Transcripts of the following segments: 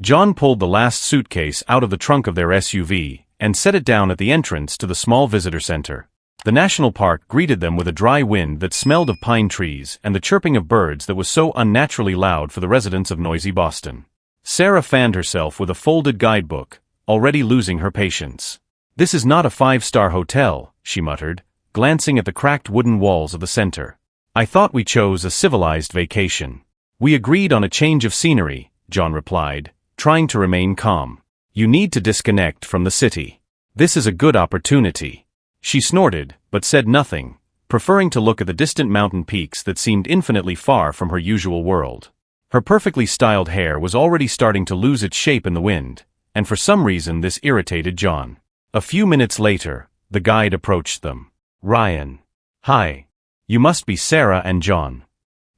John pulled the last suitcase out of the trunk of their SUV and set it down at the entrance to the small visitor center. The national park greeted them with a dry wind that smelled of pine trees and the chirping of birds that was so unnaturally loud for the residents of noisy Boston. Sarah fanned herself with a folded guidebook, already losing her patience. "This is not a five-star hotel," she muttered, glancing at the cracked wooden walls of the center. "I thought we chose a civilized vacation." "We agreed on a change of scenery," John replied, trying to remain calm. "You need to disconnect from the city. This is a good opportunity." She snorted, but said nothing, preferring to look at the distant mountain peaks that seemed infinitely far from her usual world. Her perfectly styled hair was already starting to lose its shape in the wind, and for some reason this irritated John. A few minutes later, the guide approached them. "Ryan. Hi. You must be Sarah and John."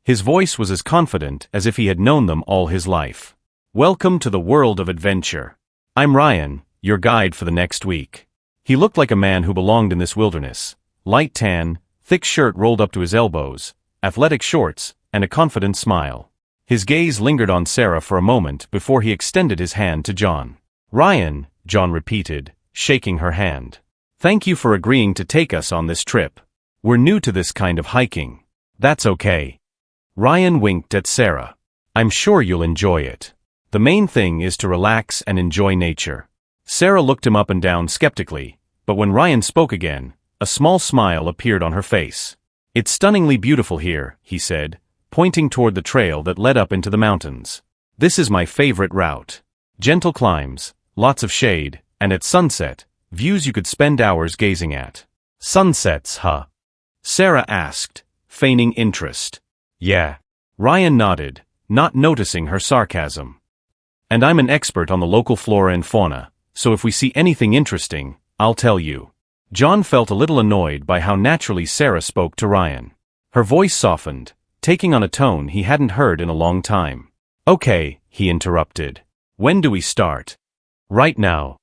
His voice was as confident as if he had known them all his life. "Welcome to the world of adventure. I'm Ryan, your guide for the next week." He looked like a man who belonged in this wilderness. Light tan, thick shirt rolled up to his elbows, athletic shorts, and a confident smile. His gaze lingered on Sarah for a moment before he extended his hand to John. "Ryan," John repeated, shaking her hand. "Thank you for agreeing to take us on this trip. We're new to this kind of hiking." "That's okay." Ryan winked at Sarah. "I'm sure you'll enjoy it. The main thing is to relax and enjoy nature." Sarah looked him up and down skeptically, but when Ryan spoke again, a small smile appeared on her face. "It's stunningly beautiful here," he said, pointing toward the trail that led up into the mountains. "This is my favorite route. Gentle climbs, lots of shade, and at sunset, views you could spend hours gazing at." "Sunsets, huh?" Sarah asked, feigning interest. "Yeah." Ryan nodded, not noticing her sarcasm. "And I'm an expert on the local flora and fauna, so if we see anything interesting, I'll tell you." John felt a little annoyed by how naturally Sarah spoke to Ryan. Her voice softened, taking on a tone he hadn't heard in a long time. "Okay," he interrupted. "When do we start?" "Right now."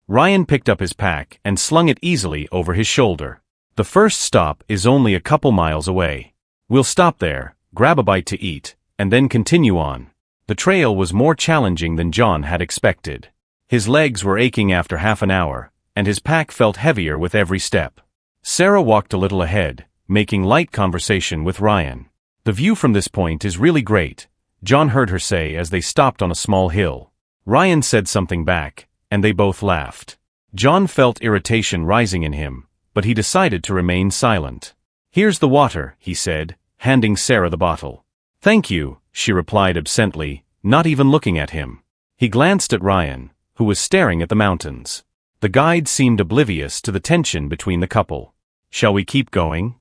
Ryan picked up his pack and slung it easily over his shoulder. "The first stop is only a couple miles away. We'll stop there, grab a bite to eat, and then continue on." The trail was more challenging than John had expected. His legs were aching after half an hour, and his pack felt heavier with every step. Sarah walked a little ahead, making light conversation with Ryan. "The view from this point is really great," John heard her say as they stopped on a small hill. Ryan said something back, and they both laughed. John felt irritation rising in him, but he decided to remain silent. "Here's the water," he said, handing Sarah the bottle. "Thank you," she replied absently, not even looking at him. He glanced at Ryan, who was staring at the mountains. The guide seemed oblivious to the tension between the couple. "Shall we keep going?"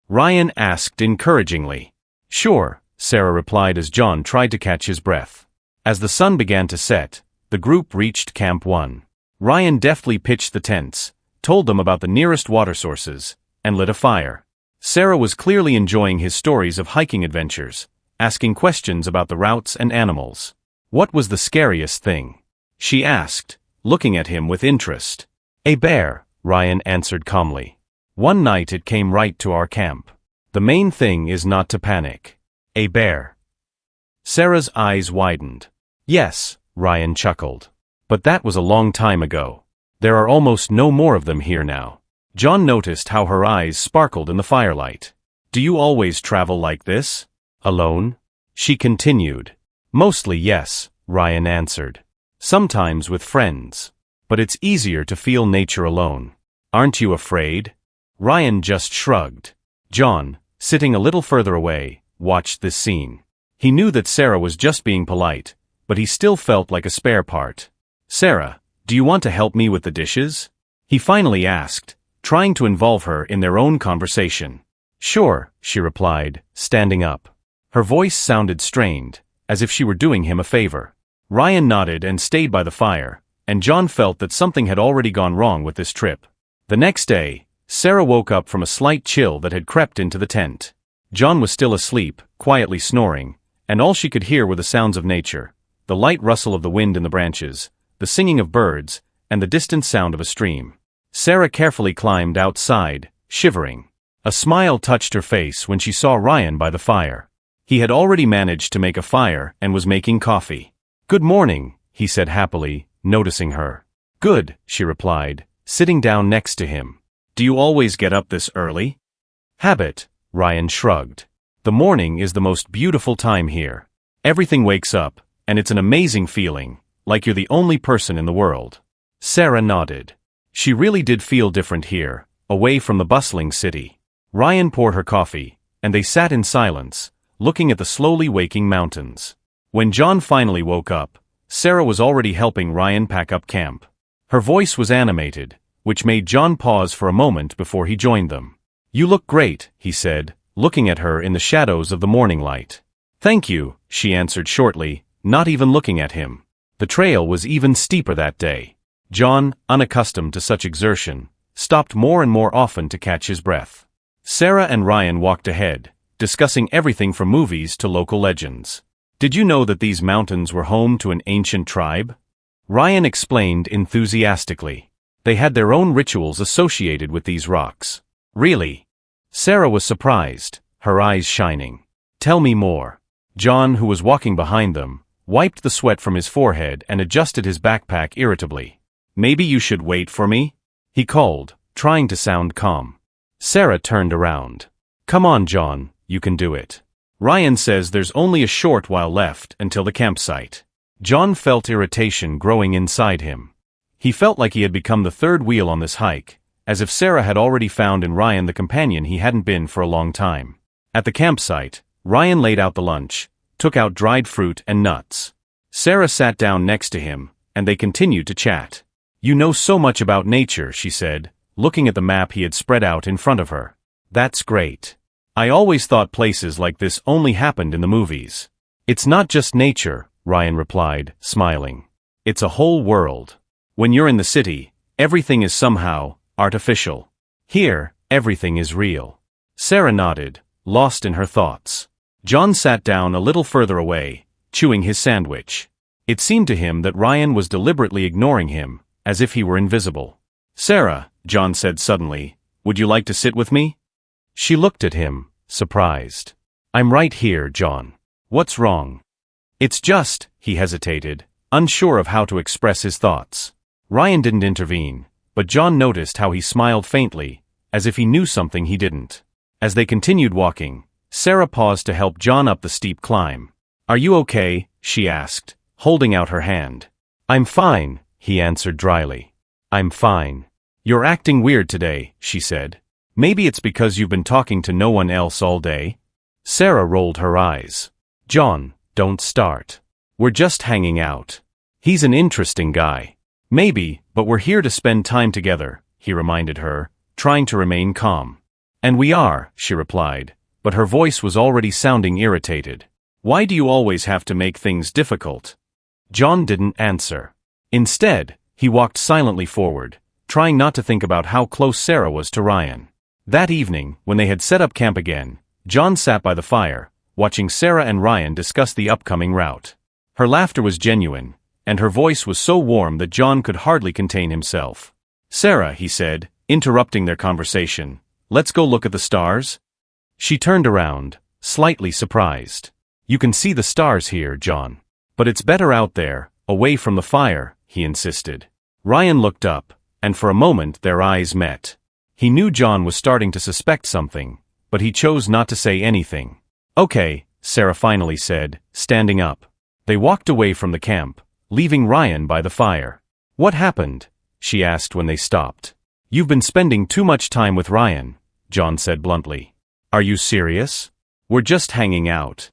Ryan asked encouragingly. "Sure," Sarah replied as John tried to catch his breath. As the sun began to set, the group reached Camp 1. Ryan deftly pitched the tents, told them about the nearest water sources, and lit a fire. Sarah was clearly enjoying his stories of hiking adventures, asking questions about the routes and animals. "What was the scariest thing?" she asked, looking at him with interest. "A bear," Ryan answered calmly. "One night it came right to our camp. The main thing is not to panic." "A bear?" Sarah's eyes widened. "Yes," Ryan chuckled. "But that was a long time ago. There are almost no more of them here now." John noticed how her eyes sparkled in the firelight. "Do you always travel like this? Alone?" she continued. "Mostly yes," Ryan answered. "Sometimes with friends. But it's easier to feel nature alone. Aren't you afraid?" Ryan just shrugged. John, sitting a little further away, watched this scene. He knew that Sarah was just being polite, but he still felt like a spare part. "Sarah, do you want to help me with the dishes?" he finally asked, trying to involve her in their own conversation. "Sure," she replied, standing up. Her voice sounded strained, as if she were doing him a favor. Ryan nodded and stayed by the fire, and John felt that something had already gone wrong with this trip. The next day, Sarah woke up from a slight chill that had crept into the tent. John was still asleep, quietly snoring, and all she could hear were the sounds of nature, the light rustle of the wind in the branches, the singing of birds, and the distant sound of a stream. Sarah carefully climbed outside, shivering. A smile touched her face when she saw Ryan by the fire. He had already managed to make a fire and was making coffee. "Good morning," he said happily, noticing her. Good, she replied, sitting down next to him. Do you always get up this early? Habit, Ryan shrugged. The morning is the most beautiful time here. Everything wakes up, and it's an amazing feeling, like you're the only person in the world. Sarah nodded. She really did feel different here, away from the bustling city. Ryan poured her coffee, and they sat in silence, looking at the slowly waking mountains. When John finally woke up, Sarah was already helping Ryan pack up camp. Her voice was animated, which made John pause for a moment before he joined them. You look great, he said, looking at her in the shadows of the morning light. Thank you, she answered shortly, not even looking at him. The trail was even steeper that day. John, unaccustomed to such exertion, stopped more and more often to catch his breath. Sarah and Ryan walked ahead, discussing everything from movies to local legends. Did you know that these mountains were home to an ancient tribe? Ryan explained enthusiastically. They had their own rituals associated with these rocks. Really? Sarah was surprised, her eyes shining. Tell me more. John, who was walking behind them, wiped the sweat from his forehead and adjusted his backpack irritably. Maybe you should wait for me? He called, trying to sound calm. Sarah turned around. Come on, John, you can do it. Ryan says there's only a short while left until the campsite. John felt irritation growing inside him. He felt like he had become the third wheel on this hike, as if Sarah had already found in Ryan the companion he hadn't been for a long time. At the campsite, Ryan laid out the lunch, took out dried fruit and nuts. Sarah sat down next to him, and they continued to chat. You know so much about nature, she said, looking at the map he had spread out in front of her. That's great. I always thought places like this only happened in the movies. It's not just nature, Ryan replied, smiling. It's a whole world. When you're in the city, everything is somehow artificial. Here, everything is real. Sarah nodded, lost in her thoughts. John sat down a little further away, chewing his sandwich. It seemed to him that Ryan was deliberately ignoring him, as if he were invisible. Sarah, John said suddenly, would you like to sit with me? She looked at him, surprised. I'm right here, John. What's wrong? It's just, he hesitated, unsure of how to express his thoughts. Ryan didn't intervene, but John noticed how he smiled faintly, as if he knew something he didn't. As they continued walking, Sarah paused to help John up the steep climb. Are you okay? She asked, holding out her hand. I'm fine, he answered dryly. I'm fine. You're acting weird today, she said. Maybe it's because you've been talking to no one else all day? Sarah rolled her eyes. John, don't start. We're just hanging out. He's an interesting guy. Maybe, but we're here to spend time together, he reminded her, trying to remain calm. And we are, she replied, but her voice was already sounding irritated. Why do you always have to make things difficult? John didn't answer. Instead, he walked silently forward, trying not to think about how close Sarah was to Ryan. That evening, when they had set up camp again, John sat by the fire, watching Sarah and Ryan discuss the upcoming route. Her laughter was genuine, and her voice was so warm that John could hardly contain himself. Sarah, he said, interrupting their conversation, let's go look at the stars? She turned around, slightly surprised. You can see the stars here, John. But it's better out there, away from the fire, he insisted. Ryan looked up, and for a moment their eyes met. He knew John was starting to suspect something, but he chose not to say anything. Okay, Sarah finally said, standing up. They walked away from the camp, leaving Ryan by the fire. What happened? She asked when they stopped. You've been spending too much time with Ryan, John said bluntly. Are you serious? We're just hanging out.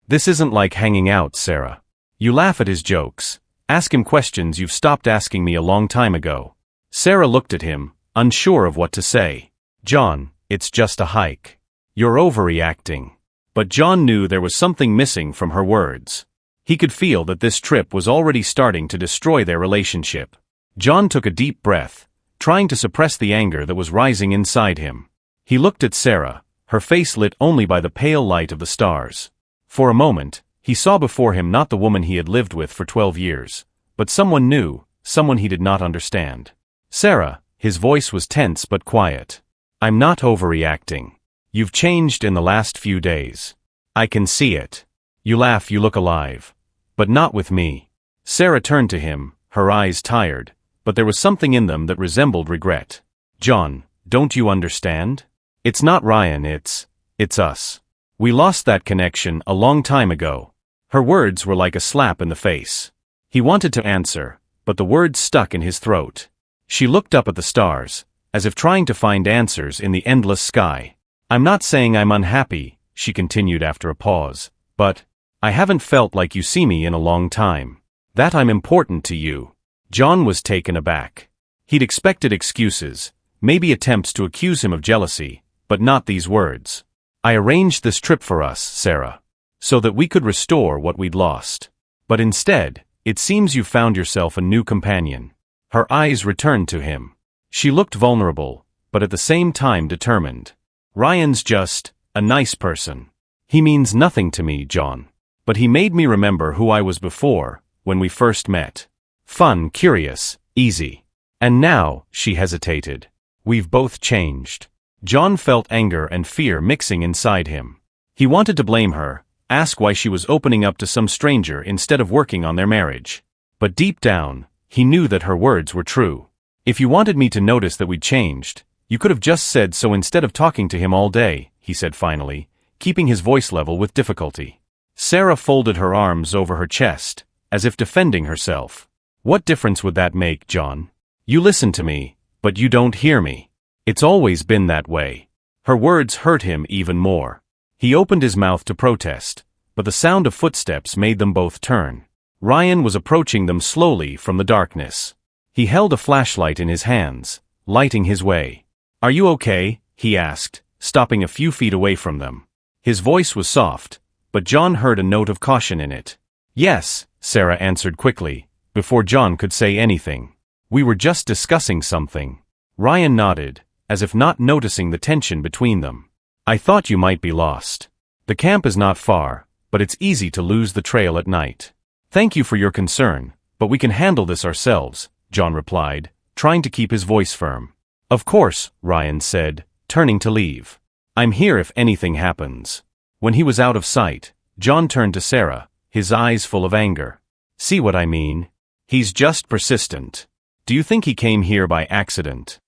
This isn't like hanging out, Sarah. You laugh at his jokes, ask him questions you've stopped asking me a long time ago. Sarah looked at him, unsure of what to say. John, it's just a hike. You're overreacting. But John knew there was something missing from her words. He could feel that this trip was already starting to destroy their relationship. John took a deep breath, trying to suppress the anger that was rising inside him. He looked at Sarah, her face lit only by the pale light of the stars. For a moment, he saw before him not the woman he had lived with for 12 years, but someone new, someone he did not understand. Sarah, his voice was tense but quiet. I'm not overreacting. You've changed in the last few days. I can see it. You laugh, you look alive. But not with me. Sarah turned to him, her eyes tired, but there was something in them that resembled regret. John, don't you understand? It's not Ryan, it's us. We lost that connection a long time ago. Her words were like a slap in the face. He wanted to answer, but the words stuck in his throat. She looked up at the stars, as if trying to find answers in the endless sky. I'm not saying I'm unhappy, she continued after a pause, but I haven't felt like you see me in a long time. That I'm important to you. John was taken aback. He'd expected excuses, maybe attempts to accuse him of jealousy, but not these words. I arranged this trip for us, Sarah, so that we could restore what we'd lost. But instead, it seems you found yourself a new companion. Her eyes returned to him. She looked vulnerable, but at the same time determined. Ryan's just a nice person. He means nothing to me, John. But he made me remember who I was before, when we first met. Fun, curious, easy. And now, she hesitated. We've both changed. John felt anger and fear mixing inside him. He wanted to blame her, ask why she was opening up to some stranger instead of working on their marriage. But deep down, he knew that her words were true. If you wanted me to notice that we'd changed, you could have just said so instead of talking to him all day, he said finally, keeping his voice level with difficulty. Sarah folded her arms over her chest, as if defending herself. What difference would that make, John? You listen to me, but you don't hear me. It's always been that way. Her words hurt him even more. He opened his mouth to protest, but the sound of footsteps made them both turn. Ryan was approaching them slowly from the darkness. He held a flashlight in his hands, lighting his way. Are you okay? He asked, stopping a few feet away from them. His voice was soft, but John heard a note of caution in it. Yes, Sarah answered quickly, before John could say anything. We were just discussing something. Ryan nodded, as if not noticing the tension between them. I thought you might be lost. The camp is not far, but it's easy to lose the trail at night. Thank you for your concern, but we can handle this ourselves, John replied, trying to keep his voice firm. Of course, Ryan said, turning to leave. I'm here if anything happens. When he was out of sight, John turned to Sarah, his eyes full of anger. See what I mean? He's just persistent. Do you think he came here by accident?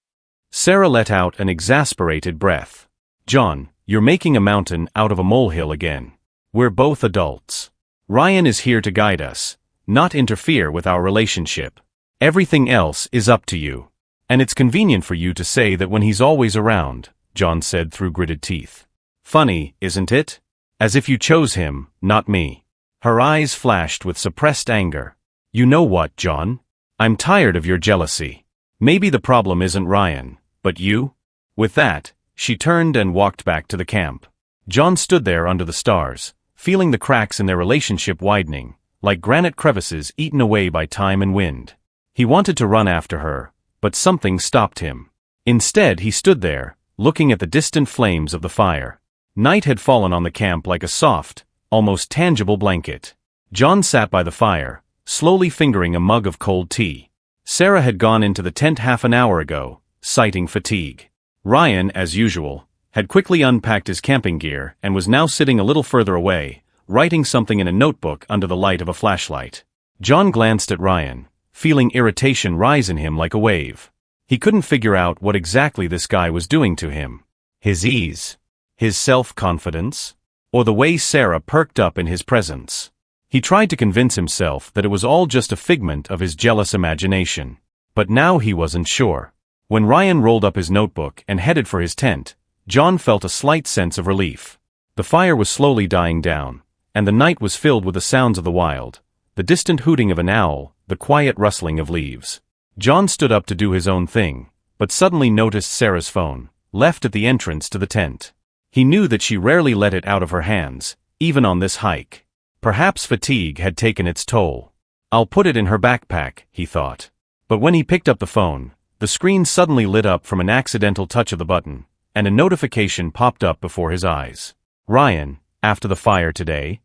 Sarah let out an exasperated breath. John, you're making a mountain out of a molehill again. We're both adults. Ryan is here to guide us, not interfere with our relationship. Everything else is up to you. And it's convenient for you to say that when he's always around, John said through gritted teeth. Funny, isn't it? As if you chose him, not me. Her eyes flashed with suppressed anger. You know what, John? I'm tired of your jealousy. Maybe the problem isn't Ryan, but you? With that, she turned and walked back to the camp. John stood there under the stars, feeling the cracks in their relationship widening, like granite crevices eaten away by time and wind. He wanted to run after her, but something stopped him. Instead, he stood there, looking at the distant flames of the fire. Night had fallen on the camp like a soft, almost tangible blanket. John sat by the fire, slowly fingering a mug of cold tea. Sarah had gone into the tent half an hour ago, citing fatigue. Ryan, as usual, had quickly unpacked his camping gear and was now sitting a little further away, writing something in a notebook under the light of a flashlight. John glanced at Ryan, feeling irritation rise in him like a wave. He couldn't figure out what exactly this guy was doing to him. His ease, his self-confidence, or the way Sarah perked up in his presence. He tried to convince himself that it was all just a figment of his jealous imagination. But now he wasn't sure. When Ryan rolled up his notebook and headed for his tent, John felt a slight sense of relief. The fire was slowly dying down, and the night was filled with the sounds of the wild, the distant hooting of an owl, the quiet rustling of leaves. John stood up to do his own thing, but suddenly noticed Sarah's phone, left at the entrance to the tent. He knew that she rarely let it out of her hands, even on this hike. Perhaps fatigue had taken its toll. I'll put it in her backpack, he thought. But when he picked up the phone, the screen suddenly lit up from an accidental touch of the button, and a notification popped up before his eyes. Ryan, after the fire today?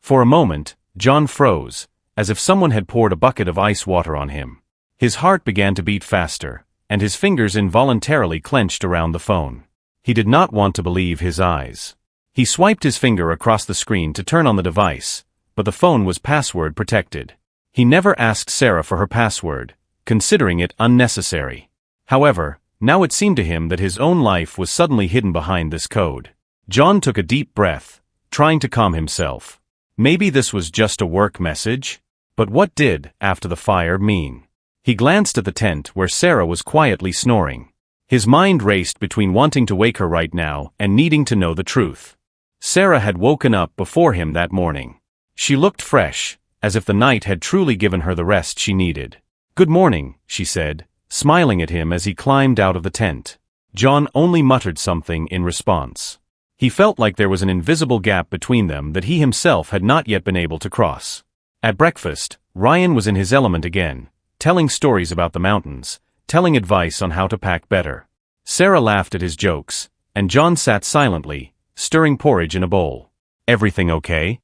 For a moment, John froze, as if someone had poured a bucket of ice water on him. His heart began to beat faster, and his fingers involuntarily clenched around the phone. He did not want to believe his eyes. He swiped his finger across the screen to turn on the device, but the phone was password protected. He never asked Sarah for her password, considering it unnecessary. However, now it seemed to him that his own life was suddenly hidden behind this code. John took a deep breath, trying to calm himself. Maybe this was just a work message? But what did, after the fire, mean? He glanced at the tent where Sarah was quietly snoring. His mind raced between wanting to wake her right now and needing to know the truth. Sarah had woken up before him that morning. She looked fresh, as if the night had truly given her the rest she needed. "Good morning," she said, smiling at him as he climbed out of the tent. John only muttered something in response. He felt like there was an invisible gap between them that he himself had not yet been able to cross. At breakfast, Ryan was in his element again, telling stories about the mountains, telling advice on how to pack better. Sarah laughed at his jokes, and John sat silently, stirring porridge in a bowl. "Everything okay?"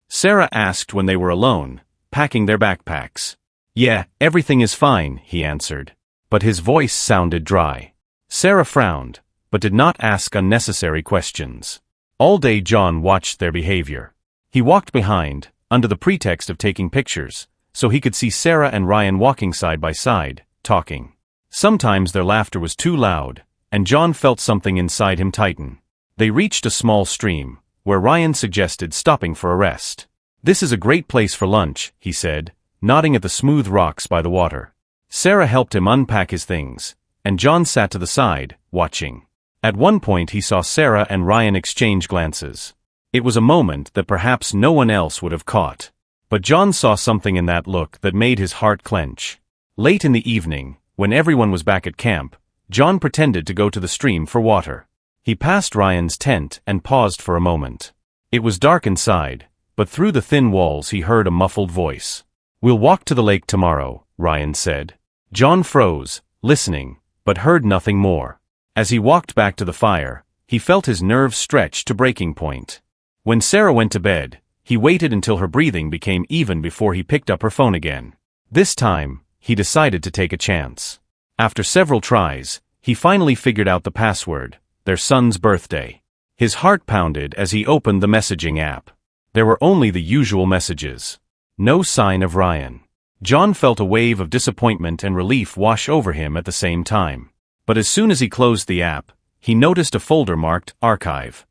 Sarah asked when they were alone, packing their backpacks. "Yeah, everything is fine," he answered. But his voice sounded dry. Sarah frowned, but did not ask unnecessary questions. All day John watched their behavior. He walked behind, under the pretext of taking pictures, so he could see Sarah and Ryan walking side by side, talking. Sometimes their laughter was too loud, and John felt something inside him tighten. They reached a small stream, where Ryan suggested stopping for a rest. "This is a great place for lunch," he said, nodding at the smooth rocks by the water. Sarah helped him unpack his things, and John sat to the side, watching. At one point he saw Sarah and Ryan exchange glances. It was a moment that perhaps no one else would have caught. But John saw something in that look that made his heart clench. Late in the evening, when everyone was back at camp, John pretended to go to the stream for water. He passed Ryan's tent and paused for a moment. It was dark inside, but through the thin walls he heard a muffled voice. "We'll walk to the lake tomorrow," Ryan said. John froze, listening, but heard nothing more. As he walked back to the fire, he felt his nerves stretch to breaking point. When Sarah went to bed, he waited until her breathing became even before he picked up her phone again. This time, he decided to take a chance. After several tries, he finally figured out the password, their son's birthday. His heart pounded as he opened the messaging app. There were only the usual messages. No sign of Ryan. John felt a wave of disappointment and relief wash over him at the same time. But as soon as he closed the app, he noticed a folder marked Archive.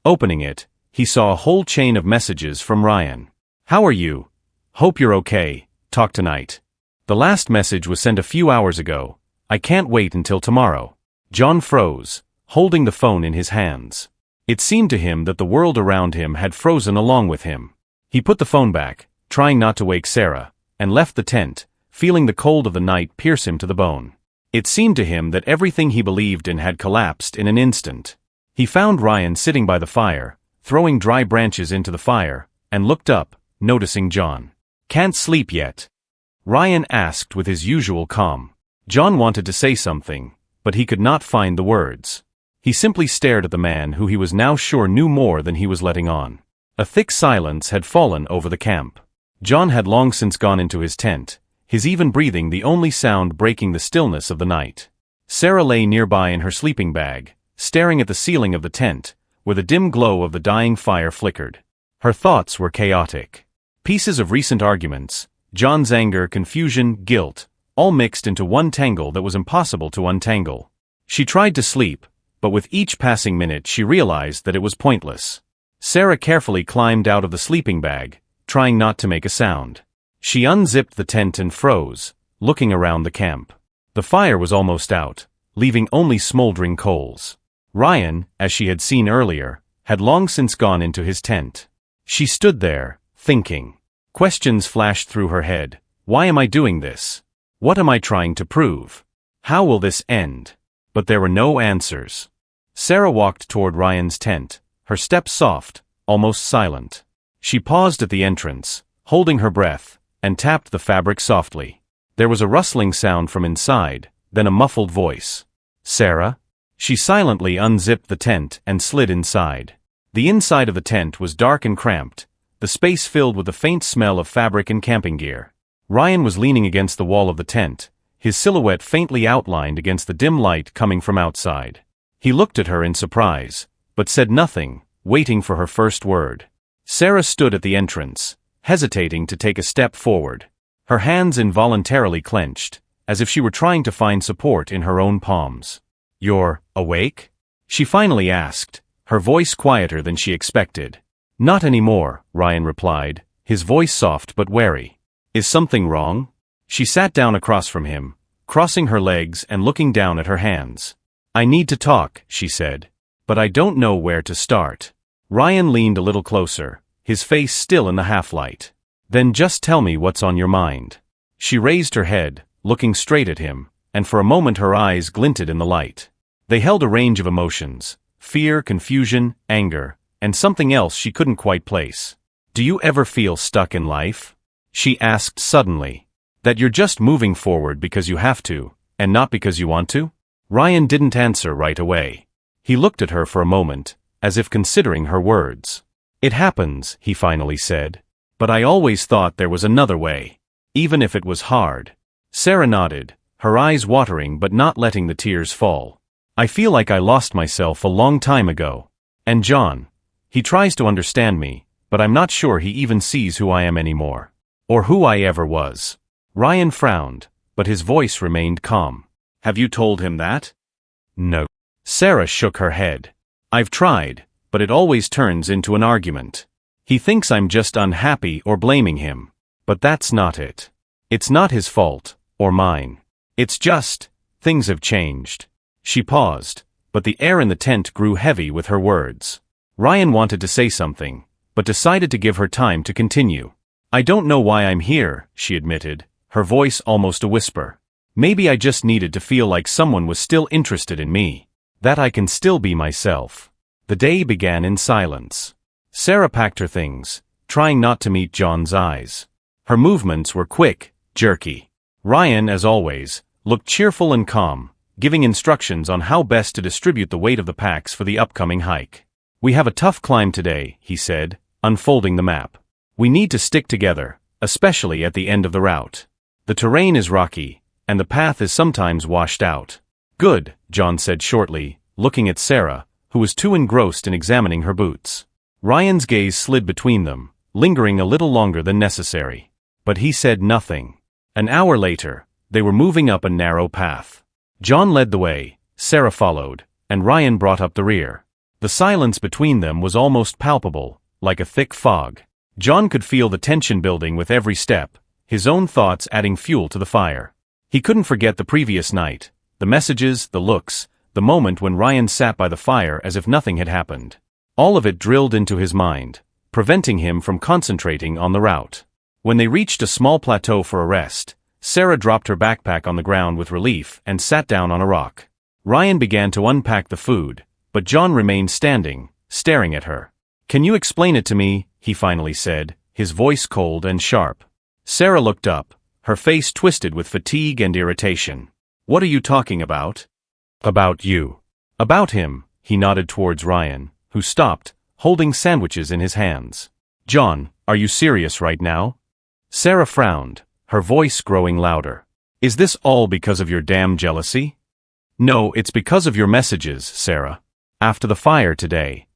Opening it, he saw a whole chain of messages from Ryan. "How are you? Hope you're okay. Talk tonight. The last message was sent a few hours ago. I can't wait until tomorrow." John froze, holding the phone in his hands. It seemed to him that the world around him had frozen along with him. He put the phone back, trying not to wake Sarah, and left the tent, feeling the cold of the night pierce him to the bone. It seemed to him that everything he believed in had collapsed in an instant. He found Ryan sitting by the fire, throwing dry branches into the fire, and looked up, noticing John. "Can't sleep yet?" Ryan asked with his usual calm. John wanted to say something, but he could not find the words. He simply stared at the man who he was now sure knew more than he was letting on. A thick silence had fallen over the camp. John had long since gone into his tent, his even breathing the only sound breaking the stillness of the night. Sarah lay nearby in her sleeping bag, staring at the ceiling of the tent, where the dim glow of the dying fire flickered. Her thoughts were chaotic. Pieces of recent arguments, John's anger, confusion, guilt, all mixed into one tangle that was impossible to untangle. She tried to sleep, but with each passing minute she realized that it was pointless. Sarah carefully climbed out of the sleeping bag, trying not to make a sound. She unzipped the tent and froze, looking around the camp. The fire was almost out, leaving only smoldering coals. Ryan, as she had seen earlier, had long since gone into his tent. She stood there, thinking. Questions flashed through her head. Why am I doing this? What am I trying to prove? How will this end? But there were no answers. Sarah walked toward Ryan's tent, her steps soft, almost silent. She paused at the entrance, holding her breath, and tapped the fabric softly. There was a rustling sound from inside, then a muffled voice. "Sarah?" She silently unzipped the tent and slid inside. The inside of the tent was dark and cramped, the space filled with the faint smell of fabric and camping gear. Ryan was leaning against the wall of the tent, his silhouette faintly outlined against the dim light coming from outside. He looked at her in surprise, but said nothing, waiting for her first word. Sarah stood at the entrance, hesitating to take a step forward. Her hands involuntarily clenched, as if she were trying to find support in her own palms. "You're awake?" she finally asked, her voice quieter than she expected. "Not anymore," Ryan replied, his voice soft but wary. "Is something wrong?" She sat down across from him, crossing her legs and looking down at her hands. "I need to talk," she said, "but I don't know where to start." Ryan leaned a little closer, his face still in the half-light. "Then just tell me what's on your mind." She raised her head, looking straight at him, and for a moment her eyes glinted in the light. They held a range of emotions: fear, confusion, anger, and something else she couldn't quite place. "Do you ever feel stuck in life?" she asked suddenly. "That you're just moving forward because you have to, and not because you want to?" Ryan didn't answer right away. He looked at her for a moment, as if considering her words. "It happens," he finally said. "But I always thought there was another way. Even if it was hard." Sarah nodded, her eyes watering but not letting the tears fall. "I feel like I lost myself a long time ago. And John, he tries to understand me, but I'm not sure he even sees who I am anymore. Or who I ever was." Ryan frowned, but his voice remained calm. "Have you told him that?" "No." Sarah shook her head. "I've tried, but it always turns into an argument. He thinks I'm just unhappy or blaming him. But that's not it. It's not his fault, or mine. It's just, things have changed." She paused, but the air in the tent grew heavy with her words. Ryan wanted to say something, but decided to give her time to continue. "I don't know why I'm here," she admitted, her voice almost a whisper. "Maybe I just needed to feel like someone was still interested in me. That I can still be myself." The day began in silence. Sarah packed her things, trying not to meet John's eyes. Her movements were quick, jerky. Ryan, as always, looked cheerful and calm, giving instructions on how best to distribute the weight of the packs for the upcoming hike. "We have a tough climb today," he said, unfolding the map. "We need to stick together, especially at the end of the route. The terrain is rocky, and the path is sometimes washed out." "Good," John said shortly, looking at Sarah, who was too engrossed in examining her boots. Ryan's gaze slid between them, lingering a little longer than necessary. But he said nothing. An hour later, they were moving up a narrow path. John led the way, Sarah followed, and Ryan brought up the rear. The silence between them was almost palpable, like a thick fog. John could feel the tension building with every step, his own thoughts adding fuel to the fire. He couldn't forget the previous night, the messages, the looks, the moment when Ryan sat by the fire as if nothing had happened. All of it drilled into his mind, preventing him from concentrating on the route. When they reached a small plateau for a rest, Sarah dropped her backpack on the ground with relief and sat down on a rock. Ryan began to unpack the food, but John remained standing, staring at her. "Can you explain it to me?" he finally said, his voice cold and sharp. Sarah looked up, her face twisted with fatigue and irritation. "What are you talking about?" "About you." "About him," he nodded towards Ryan, who stopped, holding sandwiches in his hands. "John, are you serious right now?" Sarah frowned, her voice growing louder. "Is this all because of your damn jealousy?" "No, it's because of your messages, Sarah. After the fire today."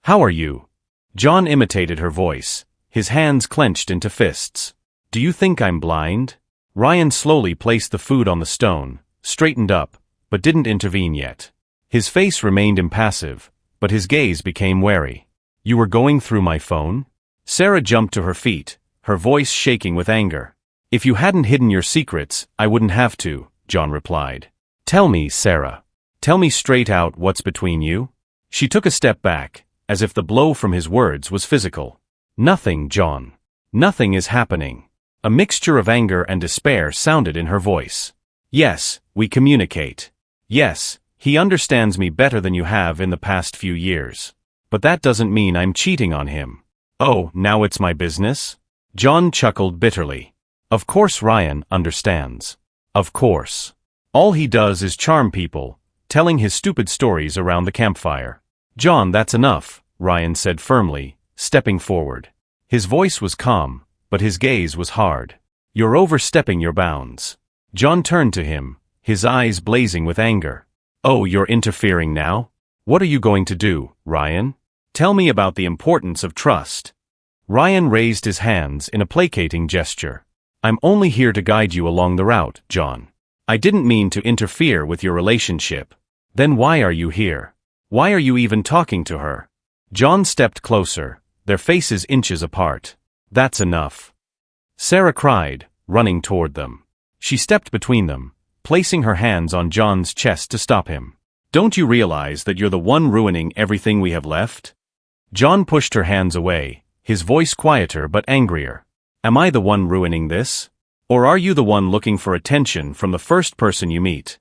"How are you?" John imitated her voice, his hands clenched into fists. "Do you think I'm blind?" Ryan slowly placed the food on the stone, straightened up, but didn't intervene yet. His face remained impassive, but his gaze became wary. "You were going through my phone?" Sarah jumped to her feet, her voice shaking with anger. "If you hadn't hidden your secrets, I wouldn't have to," John replied. "Tell me, Sarah. Tell me straight out what's between you." She took a step back, as if the blow from his words was physical. "Nothing, John. Nothing is happening." A mixture of anger and despair sounded in her voice. "Yes, we communicate. Yes, he understands me better than you have in the past few years. But that doesn't mean I'm cheating on him." "Oh, now it's my business?" John chuckled bitterly. "Of course Ryan understands. Of course. All he does is charm people, telling his stupid stories around the campfire." "John, that's enough," Ryan said firmly, stepping forward. His voice was calm, but his gaze was hard. "You're overstepping your bounds." John turned to him, his eyes blazing with anger. "Oh, you're interfering now? What are you going to do, Ryan? Tell me about the importance of trust." Ryan raised his hands in a placating gesture. I'm only here to guide you along the route, John. I didn't mean to interfere with your relationship. Then why are you here? Why are you even talking to her? John stepped closer, their faces inches apart. That's enough. Sarah cried, running toward them. She stepped between them, placing her hands on John's chest to stop him. Don't you realize that you're the one ruining everything we have left? John pushed her hands away, his voice quieter but angrier. Am I the one ruining this? Or are you the one looking for attention from the first person you meet?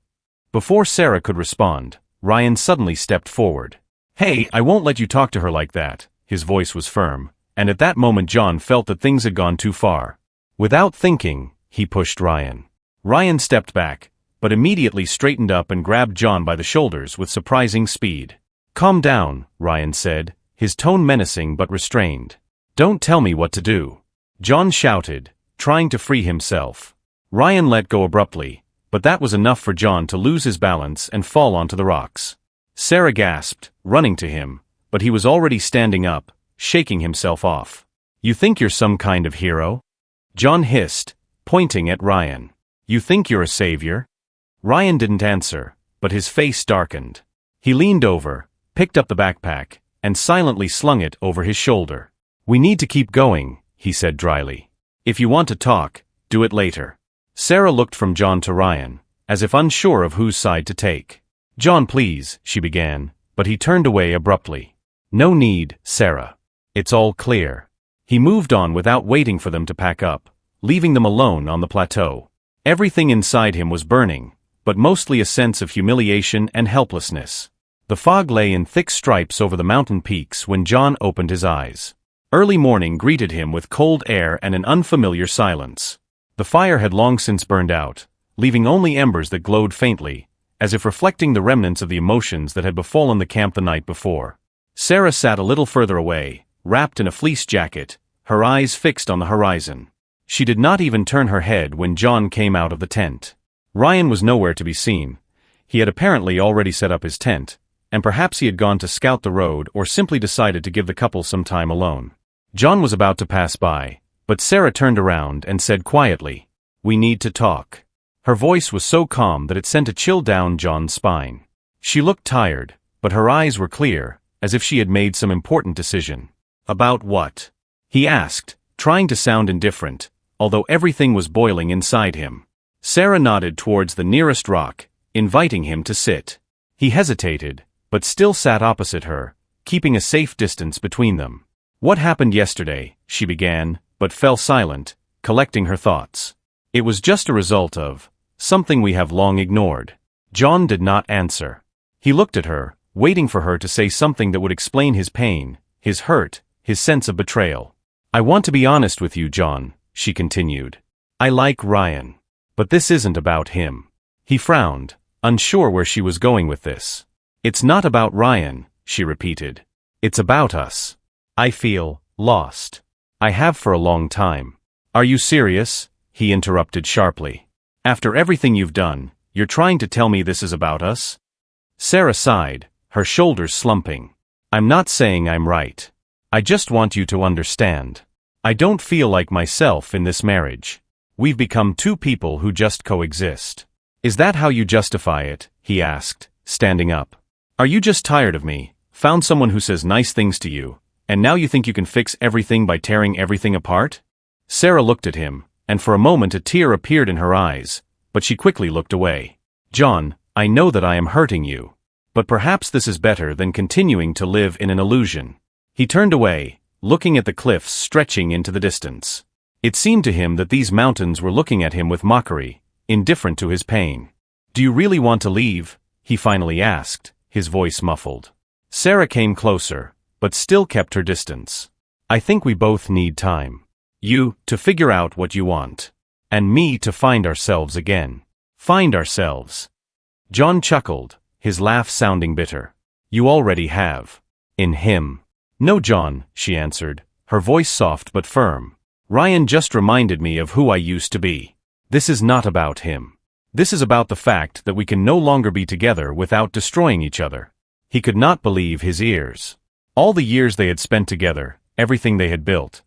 Before Sarah could respond, Ryan suddenly stepped forward. Hey, I won't let you talk to her like that. His voice was firm, and at that moment John felt that things had gone too far. Without thinking, he pushed Ryan. Ryan stepped back, but immediately straightened up and grabbed John by the shoulders with surprising speed. Calm down, Ryan said, his tone menacing but restrained. Don't tell me what to do. John shouted, trying to free himself. Ryan let go abruptly, but that was enough for John to lose his balance and fall onto the rocks. Sarah gasped, running to him, but he was already standing up, shaking himself off. You think you're some kind of hero? John hissed, pointing at Ryan. You think you're a savior? Ryan didn't answer, but his face darkened. He leaned over, picked up the backpack, and silently slung it over his shoulder. We need to keep going, he said dryly. If you want to talk, do it later. Sarah looked from John to Ryan, as if unsure of whose side to take. John, please, she began, but he turned away abruptly. No need, Sarah. It's all clear. He moved on without waiting for them to pack up, leaving them alone on the plateau. Everything inside him was burning, but mostly a sense of humiliation and helplessness. The fog lay in thick stripes over the mountain peaks when John opened his eyes. Early morning greeted him with cold air and an unfamiliar silence. The fire had long since burned out, leaving only embers that glowed faintly, as if reflecting the remnants of the emotions that had befallen the camp the night before. Sarah sat a little further away, wrapped in a fleece jacket, her eyes fixed on the horizon. She did not even turn her head when John came out of the tent. Ryan was nowhere to be seen. He had apparently already set up his tent, and perhaps he had gone to scout the road or simply decided to give the couple some time alone. John was about to pass by, but Sarah turned around and said quietly, "We need to talk." Her voice was so calm that it sent a chill down John's spine. She looked tired, but her eyes were clear, as if she had made some important decision. About what? He asked, trying to sound indifferent, although everything was boiling inside him. Sarah nodded towards the nearest rock, inviting him to sit. He hesitated, but still sat opposite her, keeping a safe distance between them. What happened yesterday, she began, but fell silent, collecting her thoughts. It was just a result of something we have long ignored. John did not answer. He looked at her, waiting for her to say something that would explain his pain, his hurt, his sense of betrayal. I want to be honest with you, John, she continued. I like Ryan. But this isn't about him. He frowned, unsure where she was going with this. It's not about Ryan, she repeated. It's about us. I feel lost. I have for a long time. Are you serious? He interrupted sharply. After everything you've done, you're trying to tell me this is about us? Sarah sighed, her shoulders slumping. I'm not saying I'm right. I just want you to understand. I don't feel like myself in this marriage. We've become two people who just coexist. Is that how you justify it? He asked, standing up. Are you just tired of me, found someone who says nice things to you, and now you think you can fix everything by tearing everything apart? Sarah looked at him, and for a moment a tear appeared in her eyes, but she quickly looked away. John, I know that I am hurting you. But perhaps this is better than continuing to live in an illusion. He turned away, looking at the cliffs stretching into the distance. It seemed to him that these mountains were looking at him with mockery, indifferent to his pain. Do you really want to leave? He finally asked, his voice muffled. Sarah came closer, but still kept her distance. I think we both need time. You, to figure out what you want. And me to find ourselves again. Find ourselves. John chuckled, his laugh sounding bitter. You already have. In him. No, John, she answered, her voice soft but firm. Ryan just reminded me of who I used to be. This is not about him. This is about the fact that we can no longer be together without destroying each other. He could not believe his ears. All the years they had spent together, everything they had built.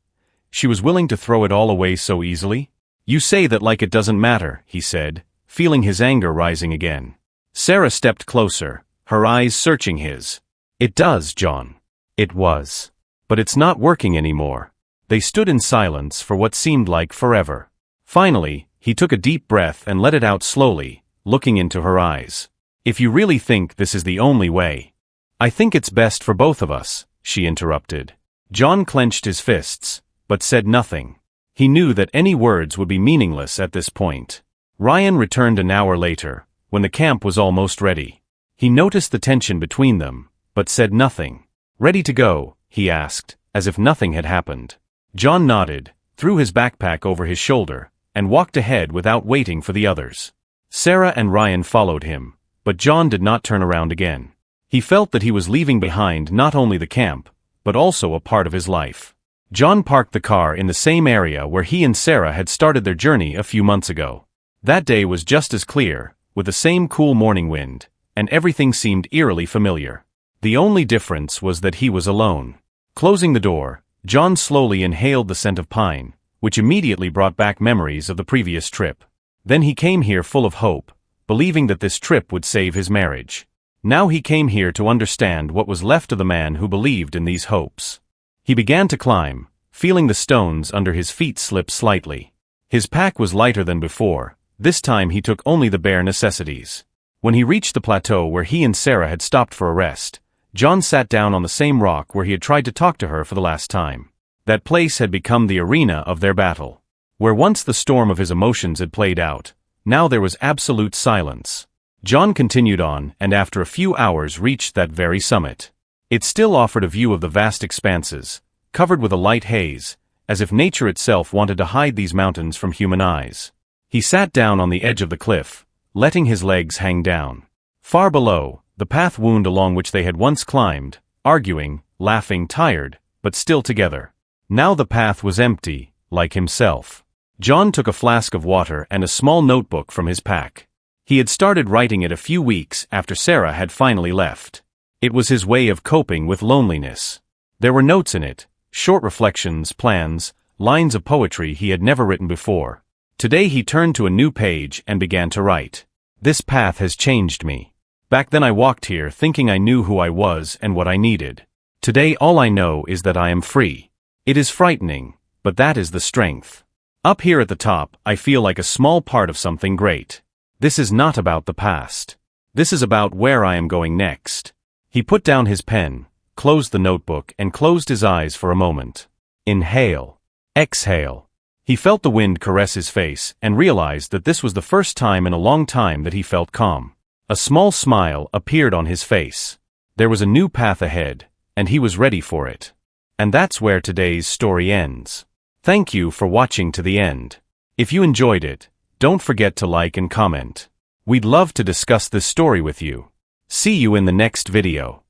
She was willing to throw it all away so easily? You say that like it doesn't matter, he said, feeling his anger rising again. Sarah stepped closer, her eyes searching his. It does, John. It was. But it's not working anymore. They stood in silence for what seemed like forever. Finally, he took a deep breath and let it out slowly, looking into her eyes. If you really think this is the only way. I think it's best for both of us, she interrupted. John clenched his fists, but said nothing. He knew that any words would be meaningless at this point. Ryan returned an hour later, when the camp was almost ready. He noticed the tension between them, but said nothing. Ready to go, he asked, as if nothing had happened. John nodded, threw his backpack over his shoulder, and walked ahead without waiting for the others. Sarah and Ryan followed him, but John did not turn around again. He felt that he was leaving behind not only the camp, but also a part of his life. John parked the car in the same area where he and Sarah had started their journey a few months ago. That day was just as clear, with the same cool morning wind, and everything seemed eerily familiar. The only difference was that he was alone. Closing the door, John slowly inhaled the scent of pine, which immediately brought back memories of the previous trip. Then he came here full of hope, believing that this trip would save his marriage. Now he came here to understand what was left of the man who believed in these hopes. He began to climb, feeling the stones under his feet slip slightly. His pack was lighter than before. This time he took only the bare necessities. When he reached the plateau where he and Sarah had stopped for a rest, John sat down on the same rock where he had tried to talk to her for the last time. That place had become the arena of their battle. Where once the storm of his emotions had played out, now there was absolute silence. John continued on and after a few hours reached that very summit. It still offered a view of the vast expanses, covered with a light haze, as if nature itself wanted to hide these mountains from human eyes. He sat down on the edge of the cliff, letting his legs hang down. Far below, the path wound along which they had once climbed, arguing, laughing, tired, but still together. Now the path was empty, like himself. John took a flask of water and a small notebook from his pack. He had started writing it a few weeks after Sarah had finally left. It was his way of coping with loneliness. There were notes in it, short reflections, plans, lines of poetry he had never written before. Today he turned to a new page and began to write. This path has changed me. Back then I walked here thinking I knew who I was and what I needed. Today all I know is that I am free. It is frightening, but that is the strength. Up here at the top, I feel like a small part of something great. This is not about the past. This is about where I am going next. He put down his pen, closed the notebook and closed his eyes for a moment. Inhale. Exhale. He felt the wind caress his face and realized that this was the first time in a long time that he felt calm. A small smile appeared on his face. There was a new path ahead, and he was ready for it. And that's where today's story ends. Thank you for watching to the end. If you enjoyed it, don't forget to like and comment. We'd love to discuss this story with you. See you in the next video.